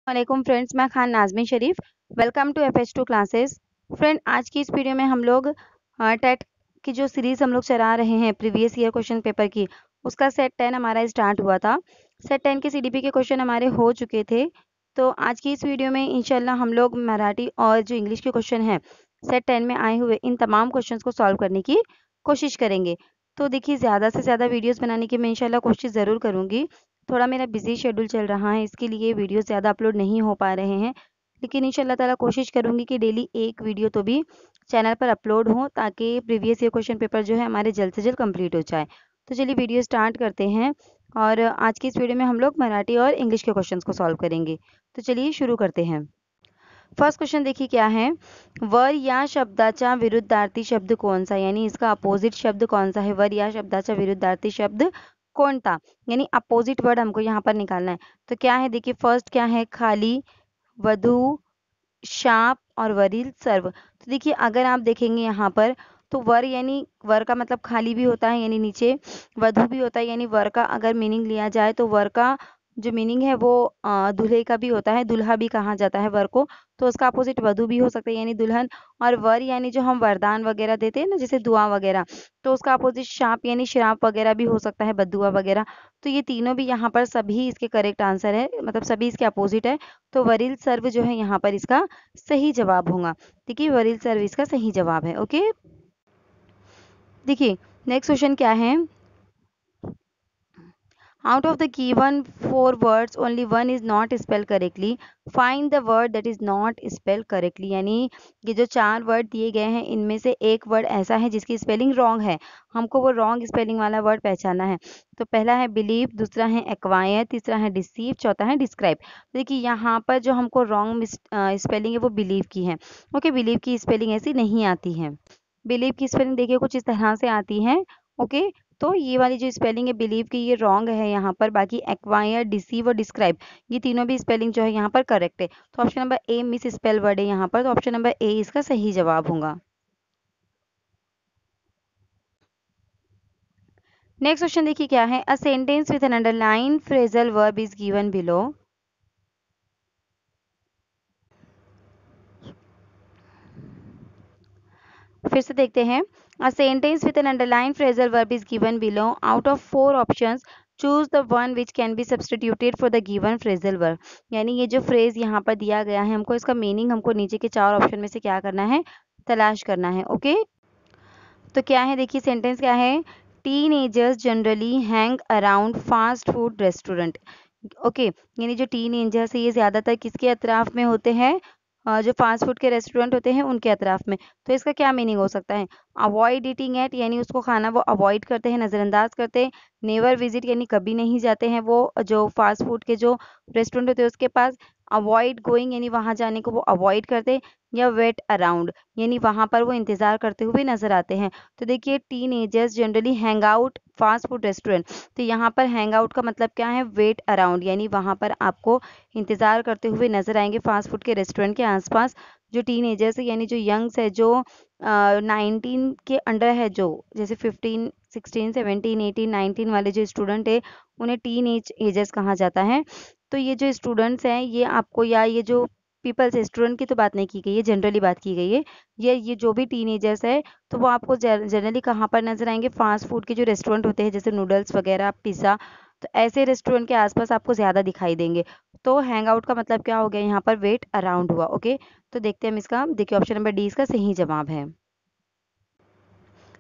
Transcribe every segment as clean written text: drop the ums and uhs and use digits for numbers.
वालेकुम फ्रेंड्स, मैं Khan Nazmeen Sharif. Welcome to FH2 classes. Friend, आज की इस वीडियो में हम लोग टेट की जो सीरीज़ हम लोग चला रहे हैं प्रीवियस ईयर क्वेश्चन पेपर की, उसका सेट 10 हमारा स्टार्ट हुआ था। सेट 10 के CDP के क्वेश्चन हमारे हो चुके थे। तो आज की इस वीडियो में इंशाल्लाह हम लोग मराठी और जो इंग्लिश के क्वेश्चन हैं सेट 10 में आए हुए इन तमाम क्वेश्चन को सॉल्व करने की कोशिश करेंगे। तो देखिए, ज़्यादा से ज़्यादा वीडियोज़ बनाने की मैं इंशाल्लाह कोशिश ज़रूर करूँगी। थोड़ा मेरा बिजी शेड्यूल चल रहा है, इसके लिए वीडियो ज़्यादा अपलोड नहीं हो पा रहे हैं, लेकिन इंशाल्लाह ताला कोशिश करूंगी कि डेली एक वीडियो तो भी चैनल पर अपलोड हो, ताकि प्रीवियस ईयर क्वेश्चन पेपर जो है हमारे जल्द से जल्द कंप्लीट हो जाए। तो चलिए वीडियो स्टार्ट करते हैं, और आज की इस वीडियो में हम लोग मराठी और इंग्लिश के क्वेश्चन को सॉल्व करेंगे। तो चलिए शुरू करते हैं। फर्स्ट क्वेश्चन देखिए क्या है। वर या शब्दाचा विरुद्धार्थी शब्द कौन सा, यानी इसका अपोजिट शब्द कौन सा है। वर या शब्दाचा विरुद्धार्थी शब्द कोणता, यानी अपोजिट वर्ड हमको यहाँ पर निकालना है। तो क्या है, देखिए फर्स्ट क्या है, खाली, वधु, शाप और वरील सर्व। तो देखिए अगर आप देखेंगे यहाँ पर, तो वर यानी वर का मतलब खाली भी होता है यानी नीचे, वधु भी होता है यानी वर का अगर मीनिंग लिया जाए तो वर का जो मीनिंग है वो दूल्हे का भी होता है, दुल्हा भी कहा जाता है वर को। तो उसका अपोजिट वधु भी हो सकता है यानी दुल्हन। और वर यानी जो हम वरदान वगैरह देते हैं ना, जैसे दुआ वगैरह, तो उसका अपोजिट शाप यानी श्राप वगैरह भी हो सकता है, बद्दुआ वगैरह। तो ये तीनों भी यहाँ पर सभी इसके करेक्ट आंसर है, मतलब सभी इसके अपोजिट है। तो वरील सर्व जो है यहाँ पर इसका सही जवाब होगा। देखिए वरील सर्व इसका सही जवाब है। ओके, देखिए नेक्स्ट क्वेश्चन क्या है। Out of the given four words, only one is not spelled correctly. Find the word that is not spelled correctly. यानी ये जो चार वर्ड दिए गए हैं, इनमें से एक वर्ड ऐसा है जिसकी स्पेलिंग रॉन्ग है, हमको वो रॉन्ग स्पेलिंग वाला वर्ड पहचानना है। तो पहला है बिलीव, दूसरा है एक्वायर, तीसरा है डिसीव, चौथा है डिस्क्राइब। तो देखिए यहाँ पर जो हमको रॉन्ग स्पेलिंग है वो बिलीव की है। ओके, बिलीव की स्पेलिंग ऐसी नहीं आती है। बिलीव की स्पेलिंग देखिए कुछ इस तरह से आती है। ओके, तो ये वाली जो स्पेलिंग है बिलीव की, ये रॉन्ग है यहाँ पर। बाकी एक्वायर, डिसीव और डिस्क्राइब, ये तीनों भी स्पेलिंग जो है यहाँ पर करेक्ट है। तो option number A miss spell word है यहाँ पर, तो ऑप्शन नंबर ए इसका सही जवाब होगा। नेक्स्ट क्वेश्चन देखिए क्या है। A sentence with an underline phrasal verb is given below. फिर से देखते हैं। A sentence with an underline phrasal verb is given below. Out of 4 options choose the one which can be substituted for the given phrasal verb. यानी ये जो phrase यहाँ पर दिया गया है, हमको इसका मीनिंग हमको नीचे के 4 ऑप्शन में से क्या करना है, तलाश करना है। ओके, तो क्या है, देखिए सेंटेंस क्या है। Teenagers generally hang around fast food restaurant. Okay, यानी जो टीनेजर्स है ये ज़्यादातर किसके अतराफ में होते हैं, जो फास्ट फूड के रेस्टोरेंट होते हैं उनके अतराफ में। तो इसका क्या मीनिंग हो सकता है। अवॉइड ईटिंग एट, यानी उसको खाना वो अवॉइड करते हैं, नज़रअंदाज करते हैं। नेवर विजिट, यानी कभी नहीं जाते हैं वो जो फास्ट फूड के जो रेस्टोरेंट होते हैं उसके पास। अवॉइड गोइंग, यानी वहाँ जाने को वो अवॉइड करते हैं। या वेट अराउंड, यानी वहाँ पर वो इंतज़ार करते हुए नजर आते हैं। तो देखिए teenagers generally hang out fast food restaurant, तो यहाँ पर हैंग आउट का मतलब क्या है, वेट अराउंड, यानी वहाँ पर आपको इंतज़ार करते हुए नजर आएंगे फास्ट फूड के रेस्टोरेंट के आसपास। जो टीनेजर्स है यानी जो यंग्स है, जो 19 के अंडर है, जो जैसे 15, 16, 17, 18, 19 वाले जो स्टूडेंट है, उन्हें टीन एजर्स कहा जाता है। तो ये जो स्टूडेंट्स हैं ये आपको, या ये जो पीपल्स, स्टूडेंट की तो बात नहीं की गई है, जनरली बात की गई है। ये जो भी टीनेजर्स है, तो वो आपको जनरली कहाँ पर नजर आएंगे, फास्ट फूड के जो रेस्टोरेंट होते हैं जैसे नूडल्स वगैरह, पिज़्ज़ा, तो ऐसे रेस्टोरेंट के आसपास आपको ज़्यादा दिखाई देंगे। तो हैंग आउट का मतलब क्या हो गया यहाँ पर, वेट अराउंड हुआ। ओके, तो देखते हैं हम इसका, देखिए ऑप्शन नंबर डी इसका सही जवाब है।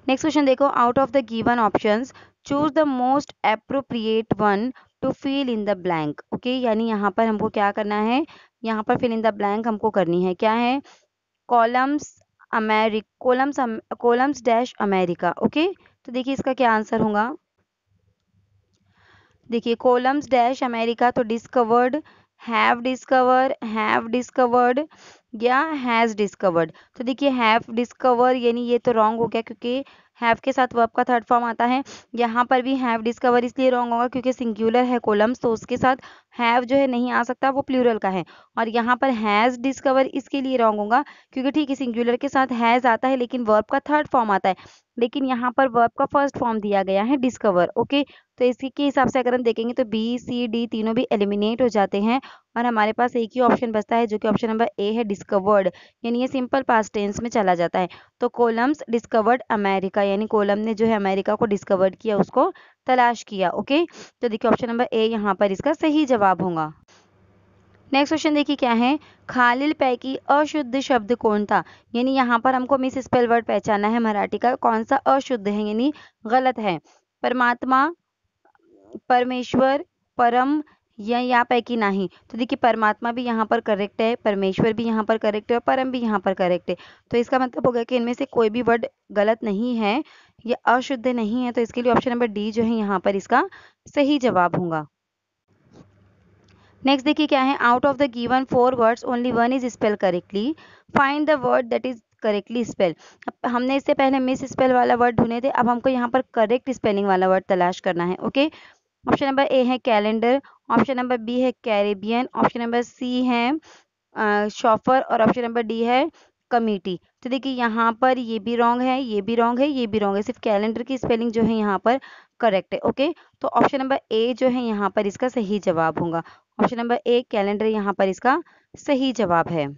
नेक्स्ट क्वेश्चन देखो। Out of the given options choose the most appropriate one to fill in the blank. Okay, यानी यहाँ पर हमको क्या करना है, यहाँ पर फिल इन द ब्लैंक हमको करनी है। क्या है, columns coulombs dash America. Okay, तो देखिए इसका क्या आंसर होगा। देखिए कोलम्स डैश अमेरिका, तो डिस्कवर्ड, हैव डिस्कवर्ड या हैज़ डिस्कवर्ड। तो देखिए हैव डिस्कवर, यानी ये तो रॉन्ग हो गया क्योंकि हैव के साथ वर्ब का थर्ड फॉर्म आता है। यहाँ पर भी हैव डिस्कवर इसलिए रॉन्ग होगा क्योंकि सिंगुलर है कोलम्स, तो उसके साथ हैव जो है नहीं आ सकता, वो प्लूरल का है। और यहाँ पर हैज़ डिस्कवर इसके लिए रॉन्ग होगा क्योंकि ठीक है सिंगुलर के साथ हैज़ आता है लेकिन वर्ब का थर्ड फॉर्म आता है, लेकिन यहाँ पर वर्ब का फर्स्ट फॉर्म दिया गया है डिस्कवर। ओके, तो इसी के हिसाब से अगर हम देखेंगे तो बी सी डी तीनों भी एलिमिनेट हो जाते हैं और हमारे पास एक ही ऑप्शन बचता है जो कि ऑप्शन नंबर ए है, डिस्कवर्ड, यानी ये सिंपल पास्ट टेंस में चला जाता है। तो कोलम्स डिस्कवर्ड अमेरिका, यानी कोलम ने जो है अमेरिका को डिस्कवर्ड किया, उसको तलाश किया। ओके, तो देखिए ऑप्शन नंबर ए यहाँ पर इसका सही जवाब होगा। नेक्स्ट क्वेश्चन देखिए क्या है, खालिल पैकी अशुद्ध शब्द कौन था, यानी यहाँ पर हमको मिस स्पेल वर्ड पहचानना है मराठी का, कौन सा अशुद्ध है यानी गलत है। परमात्मा, परमेश्वर, परम या पैकी नहीं। तो देखिए परमात्मा भी यहाँ पर करेक्ट है, परमेश्वर भी यहाँ पर करेक्ट है और परम भी यहाँ पर करेक्ट है। तो इसका मतलब हो गया कि इनमें से कोई भी वर्ड गलत नहीं है, ये अशुद्ध नहीं है। तो इसके लिए ऑप्शन नंबर डी जो है यहाँ पर इसका सही जवाब होगा। नेक्स्ट देखिए क्या है, out of the given 4 words only 1 is spell correctly, find the word that is correctly spell. अब हमने इससे पहले मिस स्पेल वाला वर्ड ढूंढे थे, अब हमको यहाँ पर करेक्ट स्पेलिंग वाला वर्ड तलाश करना है। ओके, ऑप्शन नंबर ए है कैलेंडर, ऑप्शन नंबर बी है कैरेबियन, ऑप्शन नंबर सी है शॉफर और ऑप्शन नंबर डी है कमिटी। तो देखिए यहाँ पर ये भी रॉन्ग है, ये भी रॉन्ग है, ये भी रॉन्ग है, सिर्फ कैलेंडर की स्पेलिंग जो है यहाँ पर करेक्ट है। ओके, तो ऑप्शन नंबर ए जो है यहाँ पर इसका सही जवाब होगा। ऑप्शन नंबर ए कैलेंडर यहाँ पर इसका सही जवाब है।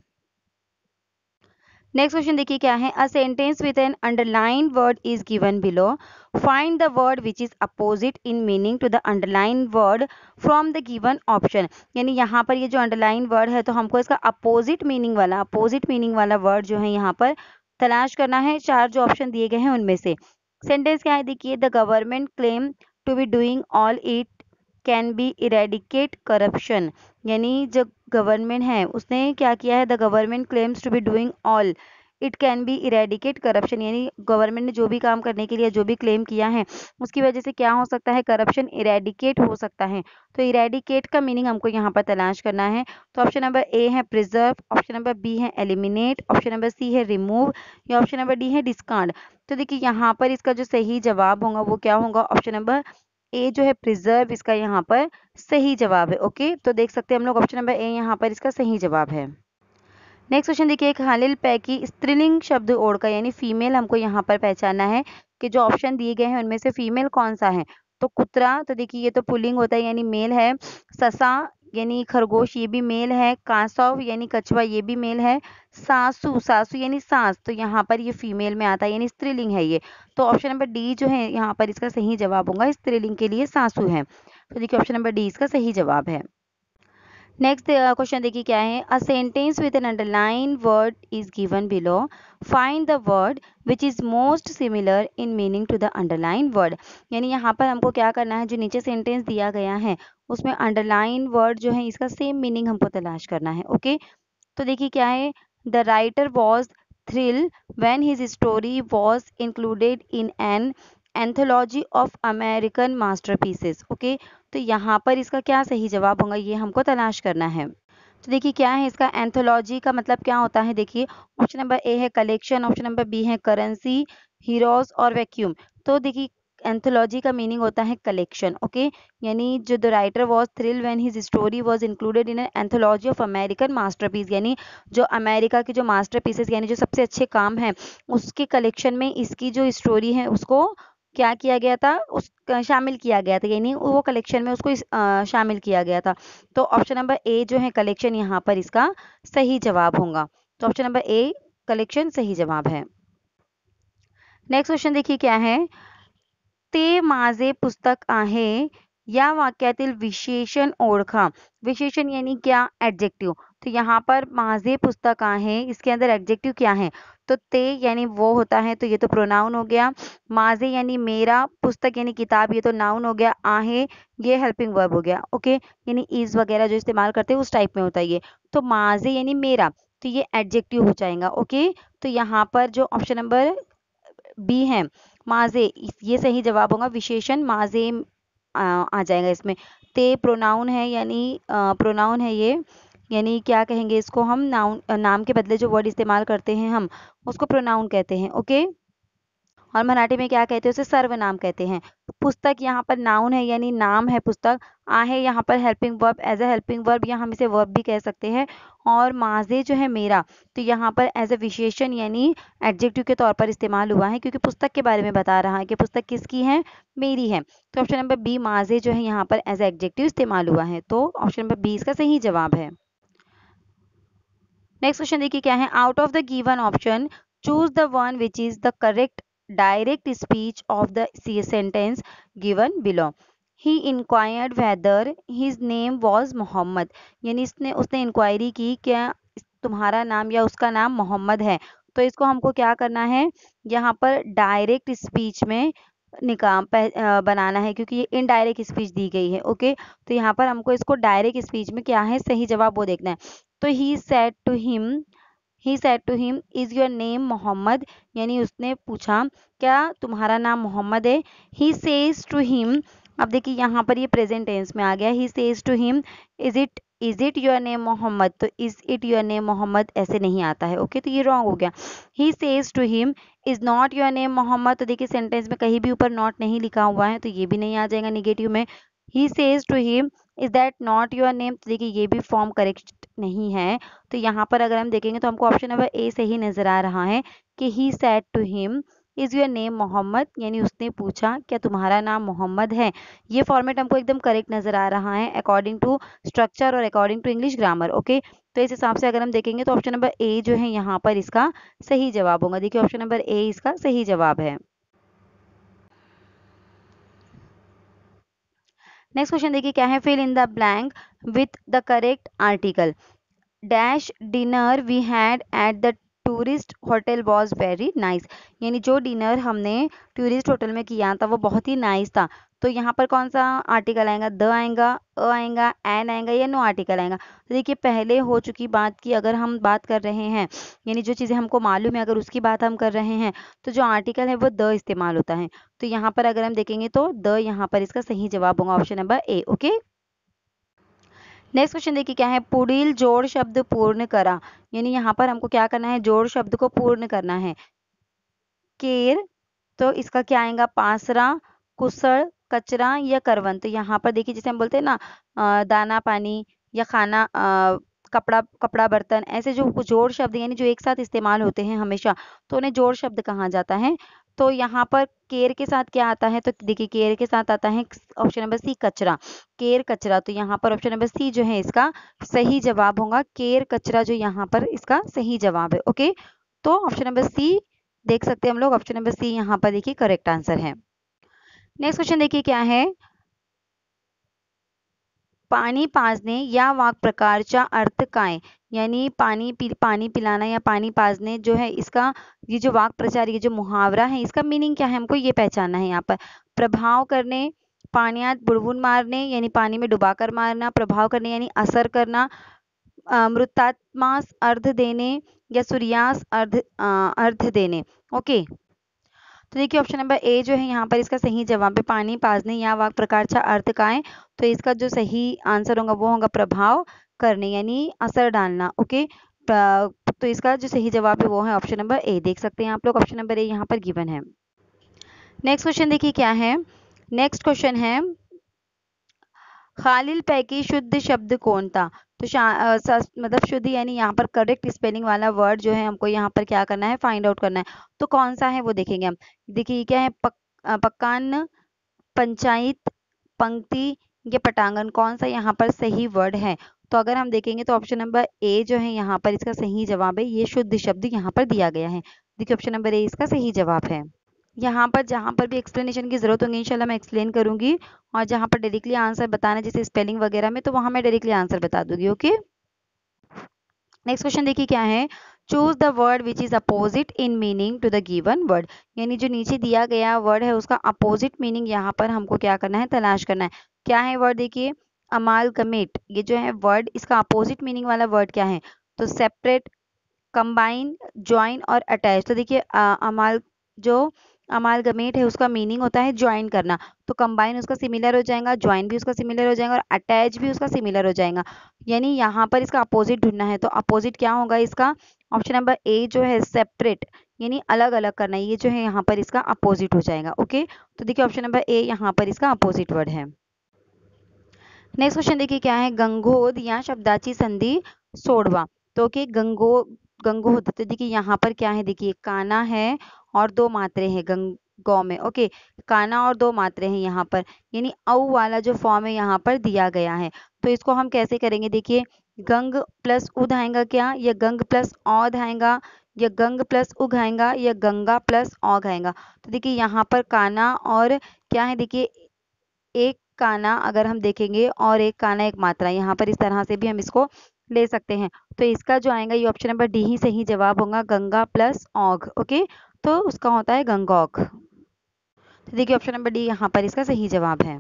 नेक्स्ट क्वेश्चन देखिए क्या है, a sentence with an underline word is given below, find the word which is opposite in meaning to the underline word from the given option. यानी यहाँ पर ये जो अंडरलाइन वर्ड है तो हमको इसका अपोजिट मीनिंग वाला वर्ड जो है यहाँ पर तलाश करना है। 4 जो ऑप्शन दिए गए हैं उनमें से सेंटेंस क्या है, देखिए the government claim to be doing all it can be eradicate corruption, यानी जो गवर्नमेंट है उसने क्या किया है, the government claims to be doing all it can be eradicate corruption, यानी गवर्नमेंट ने जो भी काम करने के लिए जो भी क्लेम किया है उसकी वजह से क्या हो सकता है, करप्शन इरेडिकेट हो सकता है। तो इरेडिकेट का मीनिंग हमको यहाँ पर तलाश करना है। तो ऑप्शन नंबर ए है प्रिजर्व, ऑप्शन नंबर बी है एलिमिनेट, ऑप्शन नंबर सी है रिमूव या ऑप्शन नंबर डी है डिस्कार्ड। तो देखिए यहाँ पर इसका जो सही जवाब होगा वो क्या होगा, ऑप्शन नंबर ए जो है प्रिजर्व इसका यहाँ पर सही जवाब है। ओके, तो देख सकते हैं हम लोग ऑप्शन नंबर ए यहाँ पर इसका सही जवाब है। नेक्स्ट क्वेश्चन देखिए, खालिल पैकी स्त्रीलिंग शब्द ओढ़ का, यानी फीमेल हमको यहाँ पर पहचानना है कि जो ऑप्शन दिए गए हैं उनमें से फीमेल कौन सा है। तो कुतरा, तो देखिए ये तो पुल्लिंग होता है यानी मेल है, ससा यानी खरगोश ये भी मेल है, कासव यानी कछुआ ये भी मेल है, सासू यानी सास, तो यहाँ पर ये फीमेल में आता है यानी स्त्रीलिंग है ये। तो ऑप्शन नंबर डी जो है यहाँ पर इसका सही जवाब होगा, स्त्रीलिंग के लिए सासू है। तो देखिए ऑप्शन नंबर डी इसका सही जवाब है। नेक्स्ट क्वेश्चन देखिए क्या है, a sentence with an underline word is given below, find the word which is most similar in meaning to the underline word. यानी यहाँ पर हमको क्या करना है, जो नीचे सेंटेंस दिया गया है उसमें अंडरलाइन वर्ड जो है इसका सेम मीनिंग हमको तलाश करना है। ओके, तो देखिए क्या है, the writer was thrill when his story was included in an anthology of American masterpieces. Okay, तो यहाँ पर इसका क्या सही जवाब होगा ये हमको तलाश करना है। तो देखिए क्या है इसका, एंथोलॉजी का मतलब क्या होता है, देखिए ऑप्शन नंबर ए है कलेक्शन, ऑप्शन नंबर बी है करेंसी, हीरोज और वैक्यूम। तो देखिए एंथोलॉजी का मीनिंग होता है कलेक्शन। ओके, यानी जो the writer was thrill when his story was included in an anthology of American masterpiece, यानी जो अमेरिका के जो मास्टरपीसेस यानी जो सबसे अच्छे काम हैं उसके कलेक्शन में इसकी जो स्टोरी है उसको क्या किया गया था, उस शामिल किया गया था, यानी वो कलेक्शन में उसको शामिल किया गया था। तो ऑप्शन नंबर ए जो है कलेक्शन यहाँ पर इसका सही जवाब होगा। तो ऑप्शन नंबर ए कलेक्शन सही जवाब है। नेक्स्ट क्वेश्चन देखिए क्या है, ते माझे पुस्तक आहे या वाक्यातील विशेषण ओळखा। विशेषण यानी क्या, एडजेक्टिव। तो यहाँ पर माझे पुस्तक आहे इसके अंदर एडजेक्टिव क्या है, तो ते यानी वो होता है तो ये तो प्रोनाउन हो गया, माझे यानी मेरा, पुस्तक यानी किताब ये तो नाउन हो गया, आहे ये हेल्पिंग वर्ब हो गया। ओके, यानी इज वगैरह जो इस्तेमाल करते हैं उस टाइप में होता है ये। तो माझे यानी मेरा, तो ये एडजेक्टिव हो जाएगा। ओके, तो यहाँ पर जो ऑप्शन नंबर बी है माजे ये सही जवाब होगा, विशेषण माजे आ जाएगा इसमें। ते प्रोनाउन है यानी प्रोनाउन है ये, यानी क्या कहेंगे इसको हम, नाउन नाम के बदले जो वर्ड इस्तेमाल करते हैं हम उसको प्रोनाउन कहते हैं। ओके, और मराठी में क्या कहते हैं, उसे सर्वनाम कहते हैं। पुस्तक यहाँ पर नाउन है यानी नाम है पुस्तक। आहे यहाँ पर helping verb, as a helping verb या हम इसे वर्ब भी कह सकते हैं। और माझे जो है मेरा, तो यहाँ पर एज अ विशेषण यानी एडजेक्टिव के तौर पर इस्तेमाल हुआ है, क्योंकि पुस्तक के बारे में बता रहा है कि पुस्तक किसकी है, मेरी है। तो ऑप्शन नंबर बी माझे जो है यहाँ पर एज एडजेक्टिव इस्तेमाल हुआ है, तो ऑप्शन नंबर बी इसका सही जवाब है। नेक्स्ट क्वेश्चन देखिए क्या है, out of the given option choose the one which is the correct direct speech of the sentence given below. He inquired whether his name was Mohammad, यानी उसने इंक्वायरी की क्या तुम्हारा नाम या उसका नाम मोहम्मद है। तो इसको हमको क्या करना है, यहाँ पर डायरेक्ट स्पीच में बनाना है, क्योंकि ये इनडायरेक्ट स्पीच दी गई है। ओके, तो यहाँ पर हमको इसको डायरेक्ट स्पीच में क्या है सही जवाब वो देखना है। तो he said to him is your name Mohammad, यानी उसने पूछा क्या तुम्हारा नाम मोहम्मद है। ही सेज टू हिम, अब देखिए यहाँ पर ये प्रेजेंट टेंस में आ गया। He says to him is it your name Mohammad, तो is it your name Mohammed ऐसे नहीं आता है। ओके, तो ये रॉन्ग हो गया। He says to him is not your name Mohammad, तो देखिए सेंटेंस में कहीं भी ऊपर नॉट नहीं लिखा हुआ है, तो ये भी नहीं आ जाएगा निगेटिव में। He says to him is that not your name, तो देखिए ये भी फॉर्म करेक्ट नहीं है। तो यहाँ पर अगर हम देखेंगे तो हमको ऑप्शन नंबर ए सही नजर आ रहा है कि he said to him is your name Mohammad, यानी उसने पूछा क्या तुम्हारा नाम मोहम्मद है। ये फॉर्मेट हमको एकदम करेक्ट नजर आ रहा है अकॉर्डिंग टू स्ट्रक्चर और according to English grammar. Okay, तो इस हिसाब से अगर हम देखेंगे तो ऑप्शन नंबर ए जो है यहाँ पर इसका सही जवाब होगा। देखिए ऑप्शन नंबर ए इसका सही जवाब है। नेक्स्ट क्वेश्चन देखिए क्या है, fill in the blank with the correct article. Dash dinner we had at the tourist hotel was very nice, यानी जो डिनर हमने टूरिस्ट होटल में किया था वो बहुत ही नाइस था। तो यहाँ पर कौन सा आर्टिकल आएगा, द आएगा, अ आएगा, एन आएगा या नो आर्टिकल आएगा। तो देखिए पहले हो चुकी बात की अगर हम बात कर रहे हैं, यानी जो चीज़ें हमको मालूम है अगर उसकी बात हम कर रहे हैं, तो जो आर्टिकल है वो द इस्तेमाल होता है। तो यहाँ पर अगर हम देखेंगे तो द यहाँ पर इसका सही जवाब होगा option number A. Okay, next question देखिए क्या है, पुढील जोड़ शब्द पूर्ण करा, यानी यहाँ पर हमको क्या करना है, जोड़ शब्द को पूर्ण करना है। केर, तो इसका क्या आएगा, पासरा, कुशल, कचरा या करवन। तो यहाँ पर देखिए जैसे हम बोलते हैं ना दाना पानी या खाना कपड़ा कपड़ा बर्तन, ऐसे जो जोड़ शब्द यानी जो एक साथ इस्तेमाल होते हैं हमेशा, तो उन्हें जोड़ शब्द कहा जाता है। तो यहाँ पर केर के साथ क्या आता है, तो देखिए केर के साथ आता है ऑप्शन नंबर सी कचरा, केर कचरा। तो यहाँ पर ऑप्शन नंबर सी जो है इसका सही जवाब होगा, केर कचरा जो यहाँ पर इसका सही जवाब है। ओके, तो ऑप्शन नंबर सी देख सकते हैं हम लोग, ऑप्शन नंबर सी यहाँ पर देखिए करेक्ट आंसर है। नेक्स्ट क्वेश्चन देखिए क्या है, पाणी पाजणे या वाक्य प्रकारचा अर्थ काय, यानी पानी पिलाना या पानी पाजने जो है इसका ये जो वाक्य प्रचार ये जो मुहावरा है इसका मीनिंग क्या है हमको ये पहचानना है। यहाँ पर प्रभाव करने, पाण्यात बुडवून मारने यानी पानी में डुबाकर मारना, प्रभाव करने यानी असर करना, मृतात्मास अर्थ देने या सूर्यास अर्थ देने। ओके, तो देखिए ऑप्शन नंबर ए जो है यहाँ पर इसका सही जवाब है, पानी पाजने या वाक्य प्रकारचा अर्थ का है। तो इसका जो सही आंसर होगा वो होगा प्रभाव करने यानी असर डालना। ओके, तो इसका जो सही जवाब है वो है ऑप्शन नंबर ए, देख सकते हैं आप लोग ऑप्शन नंबर ए यहाँ पर गिवन है। नेक्स्ट क्वेश्चन देखिए क्या है, नेक्स्ट क्वेश्चन है खालील पैकी शुद्ध शब्द कौन था। तो मतलब शुद्ध यानी यहाँ पर करेक्ट स्पेलिंग वाला वर्ड जो है हमको यहाँ पर क्या करना है, फाइंड आउट करना है। तो कौन सा है वो देखेंगे हम। देखिए क्या है, पकान, पंचायत, पंक्ति या पटांगन, कौन सा यहाँ पर सही वर्ड है। तो अगर हम देखेंगे तो ऑप्शन नंबर ए जो है यहाँ पर इसका सही जवाब है, ये शुद्ध शब्द यहाँ पर दिया गया है। देखिए ऑप्शन नंबर ए इसका सही जवाब है। यहाँ पर जहाँ पर भी एक्सप्लेनेशन की जरूरत होगी इंशाल्लाह मैं एक्सप्लेन करूंगी, और जहाँ पर डायरेक्टली आंसर बताना जैसे स्पेलिंग वगैरह में तो वहां मैं डायरेक्टली आंसर बता दूंगी। ओके, नेक्स्ट क्वेश्चन देखिए क्या है, choose the word which is opposite in meaning to the given word, यानी जो नीचे दिया गया वर्ड है उसका अपोजिट मीनिंग यहाँ पर हमको क्या करना है, तलाश करना है। क्या है वर्ड, देखिए अमालगमेट, ये जो है वर्ड इसका अपोजिट मीनिंग वाला वर्ड क्या है, तो सेपरेट, कंबाइन, ज्वाइन और अटैच। तो देखिए जो अमालगमेट है उसका मीनिंग होता है ज्वाइन करना, तो कंबाइन उसका सिमिलर हो जाएगा, ज्वाइन भी उसका सिमिलर हो जाएगा और अटैच भी उसका सिमिलर हो जाएगा। यानी यहाँ पर इसका अपोजिट ढूंढना है, तो अपोजिट क्या होगा इसका, ऑप्शन नंबर ए जो है सेपरेट, यानी अलग अलग करना, ये जो है यहाँ पर इसका अपोजिट हो जाएगा। ओके, तो देखिए ऑप्शन नंबर ए यहाँ पर इसका अपोजिट वर्ड है। नेक्स्ट क्वेश्चन देखिए क्या है, गंगोद या शब्दाची संधि सोडवा। तो ओके, गंगोद, तो देखिए यहाँ पर क्या है, देखिए काना है और दो मात्रे हैं गौ में। ओके, काना और दो मात्रे हैं यहाँ पर, यानी औ वाला जो फॉर्म है यहाँ पर दिया गया है। तो इसको हम कैसे करेंगे, देखिए गंग प्लस उध आएगा क्या, या गंग प्लस औध आएगा, या गंग प्लस उग आएगा, या गंगा प्लस औग आएगा। तो देखिए यहाँ पर काना और क्या है, देखिए एक काना अगर हम देखेंगे और एक काना एक मात्रा, यहाँ पर इस तरह से भी हम इसको ले सकते हैं। तो इसका जो आएगा ये ऑप्शन नंबर डी ही सही जवाब होगा, गंगा प्लस औघ। ओके, तो उसका होता है गंगौघ। तो देखिए ऑप्शन नंबर डी यहाँ पर इसका सही जवाब है।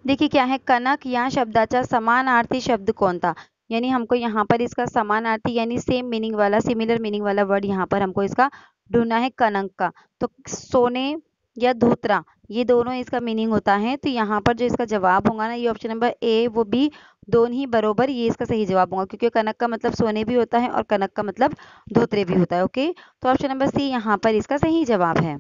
देखिए क्या है, कनक या शब्दाचा समानार्थी शब्द कौन था, यानी हमको यहाँ पर इसका समानार्थी यानी सेम मीनिंग वाला, सिमिलर मीनिंग वाला वर्ड यहाँ पर हमको इसका ढूंढना है कनक का। तो सोने या धोत्रा, ये दोनों इसका मीनिंग होता है। तो यहाँ पर जो इसका जवाब होगा ना, ये ऑप्शन नंबर ए वो बी दोनों ही बरोबर, ये इसका सही जवाब होगा, क्योंकि कनक का मतलब सोने भी होता है और कनक का मतलब धोत्रे भी होता है। ओके, तो ऑप्शन नंबर सी यहाँ पर इसका सही जवाब है।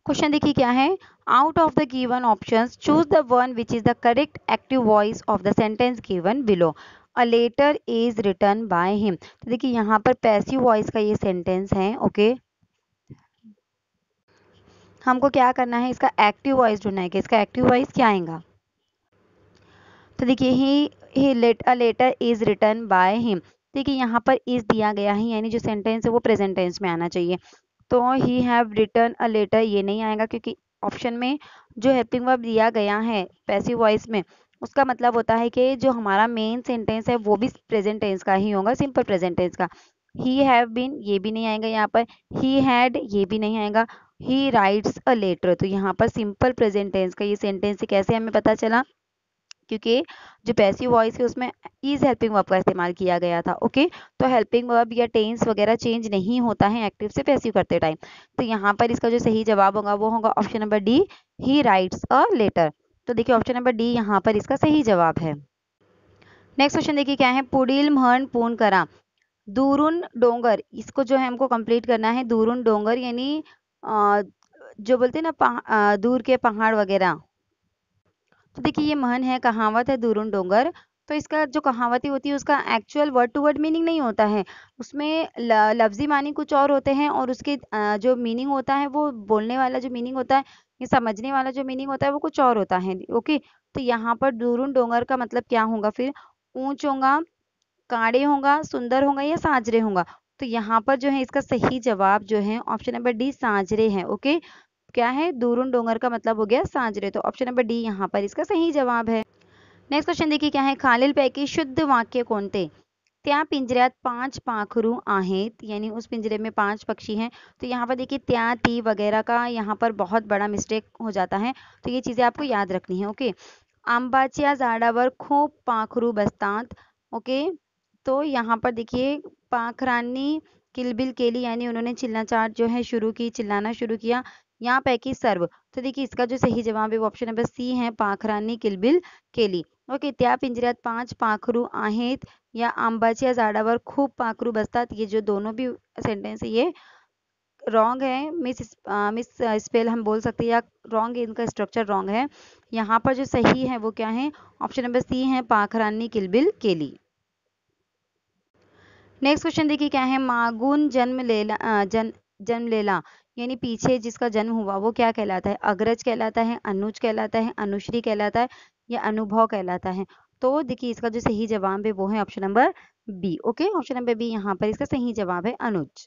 क्वेश्चन देखिए क्या है, out of the given options choose the one which is the correct active voice of the sentence given below. A letter is written by him. तो देखिए यहाँ पर पैसिव वॉइस का ये सेंटेंस है। ओके, हमको क्या करना है, इसका एक्टिव वॉइस ढूंढना है कि इसका एक्टिव वॉइस क्या आएगा। तो देखिए he a letter is written by him. देखिए यहाँ पर इज दिया गया है, यानी जो सेंटेंस है वो प्रेजेंट टेंस में आना चाहिए। तो he have written a letter ये नहीं आएगा, क्योंकि ऑप्शन में जो हेल्पिंग वर्ब दिया गया है पैसिव वॉइस में, उसका मतलब होता है कि जो हमारा मेन सेंटेंस है वो भी प्रेजेंट टेंस का ही होगा, सिंपल प्रेजेंट टेंस का। ही हैव बीन ये भी नहीं आएगा यहाँ पर, ही हैड ये भी नहीं आएगा, ही राइट्स अ लेटर। तो यहाँ पर सिंपल प्रेजेंट टेंस का ये सेंटेंस कैसे हमें पता चला, क्योंकि जो पैसिव वॉइस है उसमें इज हेल्पिंग वर्ब का इस्तेमाल किया गया था। ओके, तो हेल्पिंग वर्ब या टेंस वगैरह चेंज नहीं होता है एक्टिव से पैसिव करते टाइम। तो यहाँ पर इसका जो सही जवाब होगा वो होगा option number D, he writes a letter. तो देखिए ऑप्शन नंबर डी यहाँ पर इसका सही जवाब है। नेक्स्ट क्वेश्चन देखिए क्या है, पुढील म्हण पूर्ण करा। दूरुन डोंगर, इसको जो है हमको कंप्लीट करना है। दूरुन डोंगर यानी जो बोलते हैं ना दूर के पहाड़ वगैरह। तो देखिए ये महन है, कहावत है दूरुन डोंगर। तो इसका जो कहावतें होती है उसका actual word to word meaning नहीं होता है, उसमें लफ्जी मानी कुछ और होते हैं, और उसके जो मीनिंग होता है वो बोलने वाला जो मीनिंग होता है, ये समझने वाला जो मीनिंग होता है वो कुछ और होता है। ओके, तो यहाँ पर दूरुन डोंगर का मतलब क्या होगा फिर, ऊंच होगा, काड़े होगा, सुंदर होगा, या साजरे होगा। तो यहाँ पर जो है इसका सही जवाब जो है ऑप्शन नंबर डी साजरे है। ओके, क्या है, दूरुन डोंगर का मतलब हो गया साजरे। तो ऑप्शन नंबर डी यहाँ पर इसका सही जवाब है। नेक्स्ट क्वेश्चन देखिए क्या है, खालीलपैकी शुद्ध वाक्य कोणते। त्या पिंजऱ्यात 5 पाखरू आहेत, यानी उस पिंजरे में 5 पक्षी हैं। तो यहाँ पर देखिए त्या ती वगैरह का यहाँ पर बहुत बड़ा मिस्टेक हो जाता है, तो ये चीज़ें आपको याद रखनी है। ओके, आंबाच्या झाडावर खूप पाखरू बसतात। ओके, तो यहाँ पर देखिए पाखरांनी किलबिल केली, यानी उन्होंने चिल्लाचाट जो है शुरू की, चिल्लाना शुरू किया। यहाँ पैकी सर्व, तो देखिए इसका जो सही जवाब है वो ऑप्शन नंबर सी है, पाखरांनी किलबिल केली। ओके, त्या पिंजऱ्यात 5 पाखरू आहेत या आंबाच्या झाडावर खूप पाखरू बसतात, ये जो दोनों भी सेंटेंस है ये रॉन्ग है, मिस स्पेल हम बोल सकते हैं, या रॉन्ग है, इनका स्ट्रक्चर रॉन्ग है। यहाँ पर जो सही है वो क्या है, ऑप्शन नंबर सी है, पाखरांनी किलबिल केली। नेक्स्ट क्वेश्चन देखिए क्या है, मागून जन्म लेला, यानी पीछे जिसका जन्म हुआ वो क्या कहलाता है, अग्रज कहलाता है, अनुज कहलाता है, अनुश्री कहलाता है, या अनुभव कहलाता है। तो देखिए इसका जो सही जवाब है वो है option number B. Okay, option number B यहाँ पर इसका सही जवाब है, अनुज।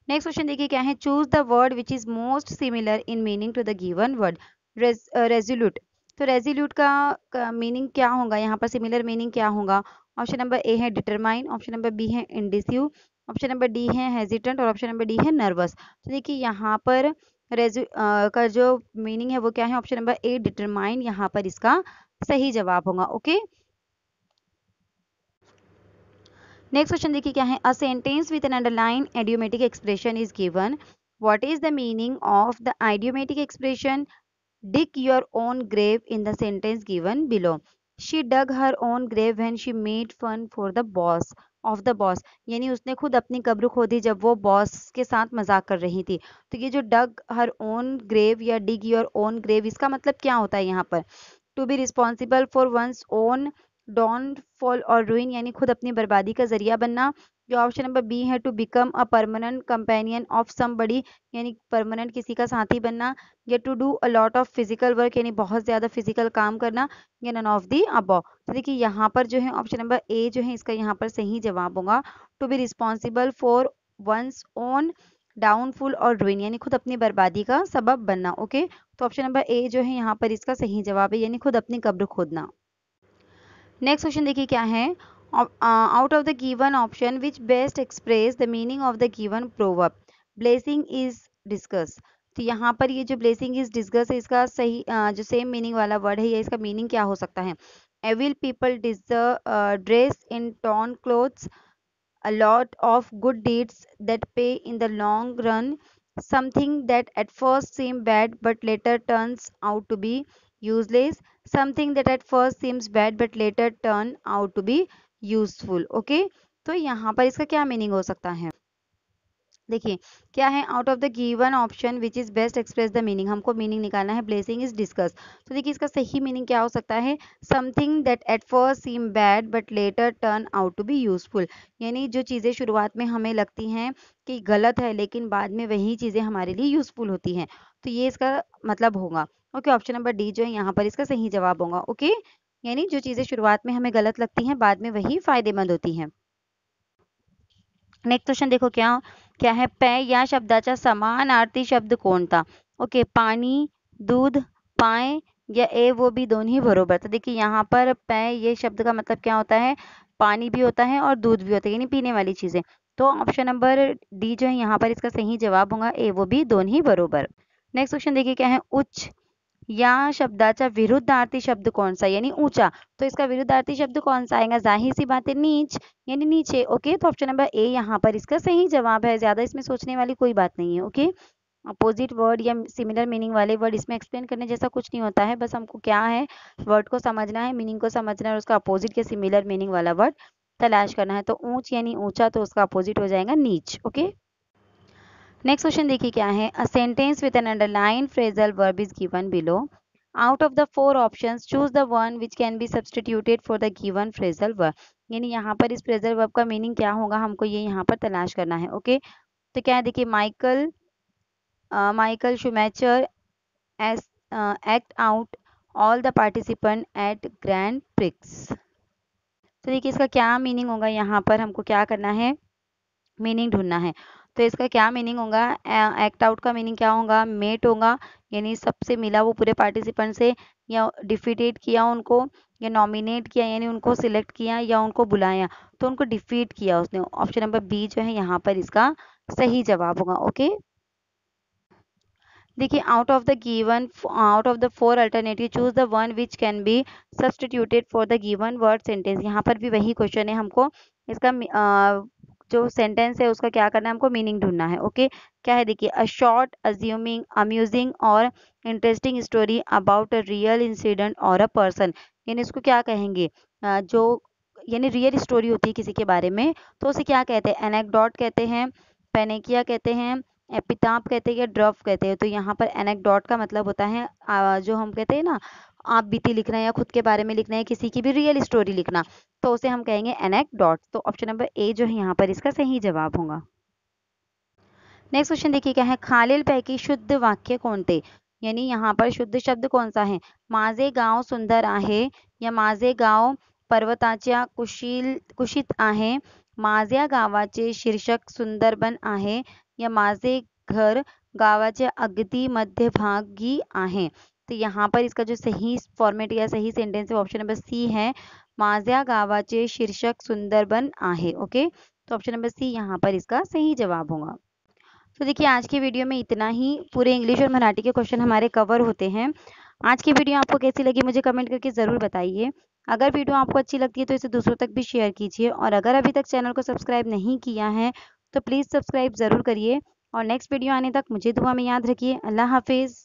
नेक्स्ट क्वेश्चन देखिए क्या है, choose the word which is most similar in meaning to the given word. Resolute, तो रेजोल्यूट का मीनिंग क्या होगा, यहाँ पर सिमिलर मीनिंग क्या होगा। ऑप्शन नंबर ए है डिटरमाइन, ऑप्शन नंबर बी है इंडिसिव, ऑप्शन नंबर डी है हेजिटेंट, और ऑप्शन नंबर डी है नर्वस। तो देखिए यहाँ पर का जो मीनिंग है वो क्या है, ऑप्शन नंबर ए डिटरमाइन यहाँ पर इसका सही जवाब होगा। ओके, नेक्स्ट क्वेश्चन देखिए क्या है, a sentence with an underline idiomatic expression is given. What is the meaning of the idiomatic expression dig your own grave in the sentence given below? She dug her own grave when she made fun for the boss. Of the boss, यानी उसने खुद अपनी कब्र खोदी जब वो boss के साथ मजाक कर रही थी। तो ये जो डग हर ओन ग्रेव या डिग योर ओन ग्रेव, इसका मतलब क्या होता है यहाँ पर? To be responsible for one's own downfall और रुइन, यानी खुद अपनी बर्बादी का जरिया बनना। जो ऑप्शन नंबर बी है, to become a permanent companion of somebody, यानी परमानेंट किसी का साथी बनना। या to do a lot of physical work, यानी बहुत ज्यादा फिजिकल काम करना। या नन ऑफ दी अबव। तो देखिए यहाँ पर जो है ऑप्शन नंबर ए जो है इसका यहाँ पर सही जवाब होगा। To be responsible for one's own downfall और रुइन, यानी खुद अपनी बर्बादी का सबब बनना। ओके, तो ऑप्शन नंबर ए जो है यहाँ पर इसका सही जवाब है, यानी खुद अपनी कब्र खोदना। नेक्स्ट क्वेश्चन देखिए क्या है, out of the given option which best express the meaning of the given proverb, blessing is discuss. तो यहाँ पर ये जो ब्लेसिंग इज डिस्कस है, इसका सही जो सेम मीनिंग वाला वर्ड है, ये इसका मीनिंग क्या हो सकता है? Evil people dress in torn clothes, a lot of good deeds that pay in the long run, something that at first seems bad but later turns out to be useless, something that at first seems bad but later turn out to be useful। Okay, तो यहाँ पर इसका क्या meaning हो सकता है? देखिए क्या है, out of the given option which is best express the meaning, हमको मीनिंग निकालना है। ब्लेसिंग इज डिस्कस, तो देखिए इसका सही मीनिंग क्या हो सकता है? Something that at first seem bad but later turn out to be useful, यानी जो चीज़ें शुरुआत में हमें लगती हैं कि गलत है लेकिन बाद में वही चीज़ें हमारे लिए यूजफुल होती हैं। तो ये इसका मतलब होगा। ओके, ऑप्शन नंबर डी जो है यहाँ पर इसका सही जवाब होगा। ओके, यानी जो चीज़ें शुरुआत में हमें गलत लगती हैं बाद में वही फायदेमंद होती हैं। नेक्स्ट क्वेश्चन देखो क्या क्या है, पेय या शब्दाचा समानार्थी शब्द कोणता? ओके, पाणी, दूध, पाय या ए वो भी दोन्ही बरोबर। तो देखिए यहाँ पर पेय ये शब्द का मतलब क्या होता है? पानी भी होता है और दूध भी होता है, यानी पीने वाली चीजें। तो ऑप्शन नंबर डी जो है यहाँ पर इसका सही जवाब होगा, ए वो भी दोनों बरोबर। नेक्स्ट क्वेश्चन देखिए क्या है, उच्च या शब्दाचा विरुद्धार्थी शब्द कौन सा, यानी ऊंचा। तो इसका विरुद्धार्थी शब्द कौन सा आएगा? जाहिर सी बात है नीच, यानी नीचे। ओके, तो ऑप्शन नंबर ए यहाँ पर इसका सही जवाब है, ज्यादा इसमें सोचने वाली कोई बात नहीं है। ओके, अपोजिट वर्ड या सिमिलर मीनिंग वाले वर्ड इसमें एक्सप्लेन करने जैसा कुछ नहीं होता है, बस हमको क्या है, वर्ड को समझना है, मीनिंग को समझना है और उसका अपोजिट या सिमिलर मीनिंग वाला वर्ड तलाश करना है। तो ऊंच यानी ऊंचा, तो उसका अपोजिट हो जाएगा नीच। ओके, नेक्स्ट क्वेश्चन देखिए क्या है, a sentence with an underline phrasal verb is given below, out of the 4 options choose the one which can be substituted for the given phrasal verb, यानी यहाँ पर इस फ्रेजल वर्ब का meaning क्या होगा, हमको ये यहाँ पर तलाश करना है। ओके, तो क्या है, देखिए Michael Schumacher act out all the participant at grand prix. तो देखिए इसका क्या मीनिंग होगा, यहाँ पर हमको क्या करना है, मीनिंग ढूंढना है। तो इसका क्या मीनिंग होगा? एक्ट आउट का मीनिंग क्या होगा? मेट होगा, यानी सबसे मिला वो पूरे पार्टिसिपेंट से, या डिफीटेड किया उनको, या नॉमिनेट किया यानी उनको सिलेक्ट किया, या उनको बुलाया तो उनको डिफीट किया उसने। ऑप्शन नंबर बी जो है यहाँ पर इसका सही जवाब होगा। ओके, देखिए out of the 4 alternative choose the one which can be substituted for the given word sentence. यहाँ पर भी वही क्वेश्चन है, हमको इसका जो सेंटेंस है उसका क्या करना है, हमको मीनिंग ढूंढना है। ओके, क्या है, देखिए अ शॉर्ट अज्यूमिंग अम्यूजिंग और interesting story about a real incident और अ पर्सन, यानी इसको क्या कहेंगे, जो यानी रियल स्टोरी होती है किसी के बारे में, तो उसे क्या कहते हैं? एनेक्डोट कहते हैं, पेनेकिया कहते हैं, एपिताप कहते हैं, या ड्रफ कहते हैं। तो यहाँ पर एनेक्डोट का मतलब होता है जो हम कहते हैं ना, आप बीती लिखना या खुद के बारे में लिखना है, किसी की भी रियल स्टोरी लिखना, तो उसे हम कहेंगे एनेक्डोट। तो ऑप्शन नंबर ए जो है यहाँ पर इसका सही जवाब होगा। नेक्स्ट क्वेश्चन देखिए क्या है, खालीलपैकी शुद्ध वाक्य कोणते, यानी यहाँ पर शुद्ध शब्द कौन सा है? माझे गाव सुंदर आहे, या माझे गाव पर्वताच्या कुशीत आहे, माझ्या गावाचे शीर्षक सुंदरबन आहे, या माझे घर गावाच्या अगदी मध्यभागी आहे। तो यहाँ पर इसका जो सही फॉर्मेट या सही सेंटेंस है ऑप्शन नंबर सी है, माझ्या गावाचे शीर्षक सुंदरबन आहे। ओके, तो ऑप्शन नंबर सी यहाँ पर इसका सही जवाब होगा। तो देखिए आज की वीडियो में इतना ही, पूरे इंग्लिश और मराठी के क्वेश्चन हमारे कवर होते हैं। आज की वीडियो आपको कैसी लगी मुझे कमेंट करके ज़रूर बताइए। अगर वीडियो आपको अच्छी लगती है तो इसे दूसरों तक भी शेयर कीजिए, और अगर अभी तक चैनल को सब्सक्राइब नहीं किया है तो प्लीज़ सब्सक्राइब ज़रूर करिए, और नेक्स्ट वीडियो आने तक मुझे दुआ में याद रखिए। अल्लाह हाफिज़।